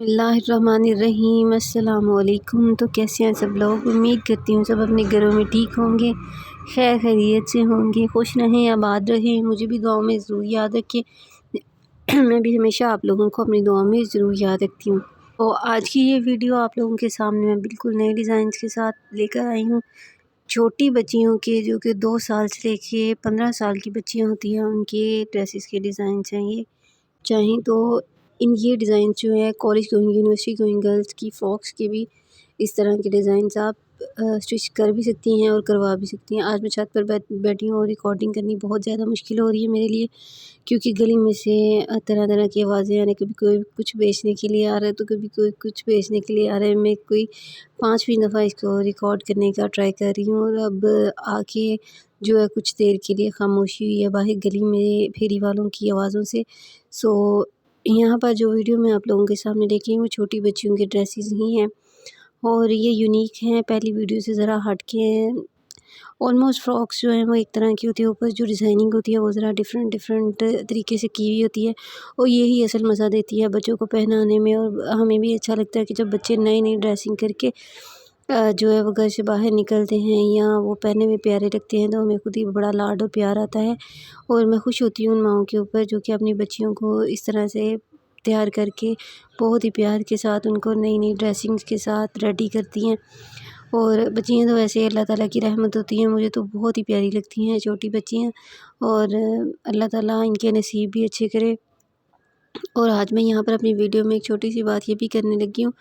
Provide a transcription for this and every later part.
बिस्मिल्लाहिर्रहमानिर्रहीम। अस्सलाम वालेकुम। तो कैसे हैं सब लोग? उम्मीद करती हूँ सब अपने घरों में ठीक होंगे, खैर खैरियत से होंगे, खुश रहें, आबाद रहें। मुझे भी दुआओं में ज़रूर याद रखें। मैं भी हमेशा आप लोगों को अपनी दुआओं में ज़रूर याद रखती हूँ। तो आज की ये वीडियो आप लोगों के सामने मैं बिल्कुल नए डिज़ाइंस के साथ लेकर आई हूँ। छोटी बच्चियों के, जो कि 2 साल से लेके 15 साल की बच्चियाँ होती हैं, उनके ड्रेसेस के डिज़ाइंस हैं ये। चाहें तो ये डिज़ाइन जो है college going, university going girls की फ्रॉक्स के भी इस तरह के डिज़ाइंस आप स्टिच कर भी सकती हैं और करवा भी सकती हैं। आज मैं छत पर बैठी हूँ और रिकॉर्डिंग करनी बहुत ज़्यादा मुश्किल हो रही है मेरे लिए, क्योंकि गली में से तरह तरह की आवाज़ें आ रही। कभी कोई कुछ बेचने के लिए आ रहा है तो कभी कोई कुछ बेचने के लिए आ रहा है। मैं कोई 5वीं दफ़ा इसको रिकॉर्ड करने का ट्राई कर रही हूँ और अब आके जो है कुछ देर के लिए खामोशी हुई है बाहर गली में फेरी वालों की आवाज़ों से। सो यहाँ पर जो वीडियो मैं आप लोगों के सामने लेके आई हूँ, वो छोटी बच्चियों के ड्रेसेस ही हैं और ये यूनिक हैं, पहली वीडियो से ज़रा हट के हैं। ऑलमोस्ट फ्रॉक्स जो हैं वो एक तरह की होती है, ऊपर जो डिज़ाइनिंग होती है वो ज़रा डिफरेंट तरीके से की हुई होती है और यही असल मज़ा देती है बच्चों को पहनाने में। और हमें भी अच्छा लगता है कि जब बच्चे नई नई ड्रेसिंग करके जो है वो घर से बाहर निकलते हैं या वो पहनने में प्यारे लगते हैं, तो हमें खुद ही बड़ा लाड और प्यार आता है। और मैं खुश होती हूँ उन माँओं के ऊपर जो कि अपनी बच्चियों को इस तरह से तैयार करके बहुत ही प्यार के साथ उनको नई नई ड्रेसिंग्स के साथ रेडी करती हैं। और बच्चियाँ तो वैसे अल्लाह ताला की रहमत होती हैं, मुझे तो बहुत ही प्यारी लगती हैं छोटी बच्चियाँ। और अल्लाह ताला इनके नसीब भी अच्छे करे। और आज मैं यहाँ पर अपनी वीडियो में एक छोटी सी बात ये भी करने लगी हूँ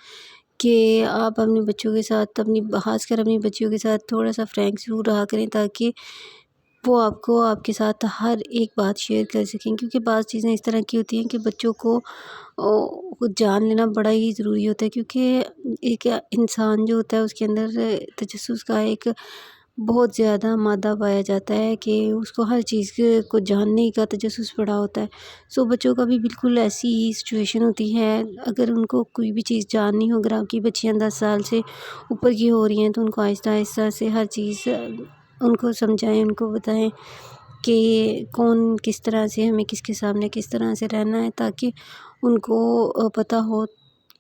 कि आप अपने बच्चों के साथ, ख़ासकर अपनी बच्चियों के साथ थोड़ा सा फ्रैंक ज़रूर रहा करें, ताकि वो आपको आपके साथ हर एक बात शेयर कर सकें। क्योंकि बाज़ चीज़ें इस तरह की होती हैं कि बच्चों को खुद जान लेना बड़ा ही ज़रूरी होता है, क्योंकि एक इंसान जो होता है उसके अंदर तजस्सुस का एक बहुत ज़्यादा मादा पाया जाता है कि उसको हर चीज़ को जानने का तजस्सुस बड़ा होता है। सो बच्चों का भी बिल्कुल ऐसी ही सिचुएशन होती है। अगर उनको कोई भी चीज़ जाननी हो, अगर आपकी बच्चियाँ 10 साल से ऊपर की हो रही हैं, तो उनको आहिस्ता आहिस्ता से हर चीज़ उनको समझाएं, उनको बताएं कि कौन किस तरह से, हमें किसके सामने किस तरह से रहना है, ताकि उनको पता हो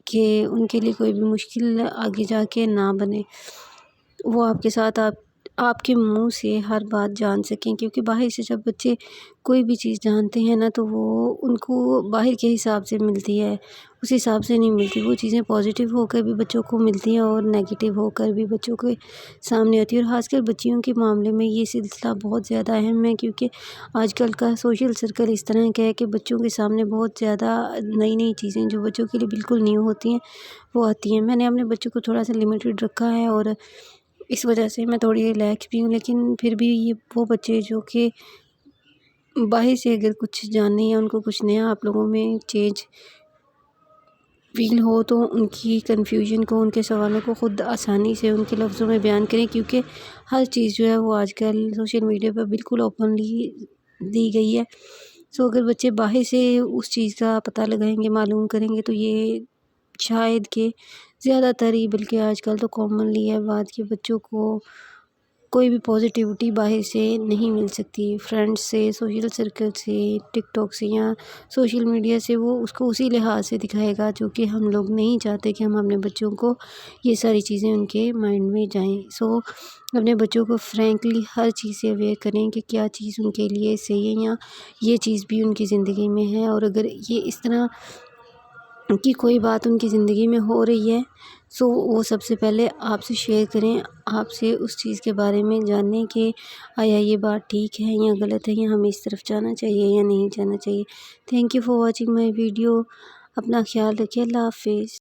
कि उनके लिए कोई भी मुश्किल आगे जाके ना बने। वो आपके साथ आपके मुंह से हर बात जान सकें, क्योंकि बाहर से जब बच्चे कोई भी चीज़ जानते हैं ना, तो वो उनको बाहर के हिसाब से मिलती है, उस हिसाब से नहीं मिलती। वो चीज़ें पॉजिटिव होकर भी बच्चों को मिलती हैं और नेगेटिव होकर भी बच्चों के सामने आती है। और ख़ासकर बच्चियों के मामले में ये सिलसिला बहुत ज़्यादा अहम है, क्योंकि आजकल का सोशल सर्कल इस तरह का है कि बच्चों के सामने बहुत ज़्यादा नई नई चीज़ें जो बच्चों के लिए बिल्कुल न्यू होती हैं वो आती हैं। मैंने अपने बच्चों को थोड़ा सा लिमिटेड रखा है और इस वजह से मैं थोड़ी रिलैक्स भी हूँ, लेकिन फिर भी ये वो बच्चे जो कि बाहर से अगर कुछ जानने या उनको कुछ नया आप लोगों में चेंज फ़ील हो, तो उनकी कन्फ्यूजन को, उनके सवालों को ख़ुद आसानी से उनके लफ्ज़ों में बयान करें, क्योंकि हर चीज़ जो है वो आजकल सोशल मीडिया पर बिल्कुल ओपनली दी गई है। सो अगर बच्चे बाहर से उस चीज़ का पता लगाएंगे, मालूम करेंगे, तो ये शायद कि ज़्यादातर ही, बल्कि आजकल तो कॉमनली है बात कि बच्चों को कोई भी पॉजिटिविटी बाहर से नहीं मिल सकती, फ्रेंड्स से, सोशल सर्कल से, टिकटॉक से या सोशल मीडिया से। वो उसको उसी लिहाज से दिखाएगा जो कि हम लोग नहीं चाहते कि हम अपने बच्चों को ये सारी चीज़ें उनके माइंड में जाएं। सो अपने बच्चों को फ्रैंकली हर चीज़ से अवेयर करें कि क्या चीज़ उनके लिए सही है या ये चीज़ भी उनकी ज़िंदगी में है। और अगर ये इस तरह कि कोई बात उनकी ज़िंदगी में हो रही है, सो वो सबसे पहले आपसे शेयर करें, आपसे उस चीज़ के बारे में जानें कि आया ये बात ठीक है या गलत है, या हमें इस तरफ जाना चाहिए या नहीं जाना चाहिए। Thank you for watching my video. अपना ख्याल रखिए। अल्लाह हाफ़िज़।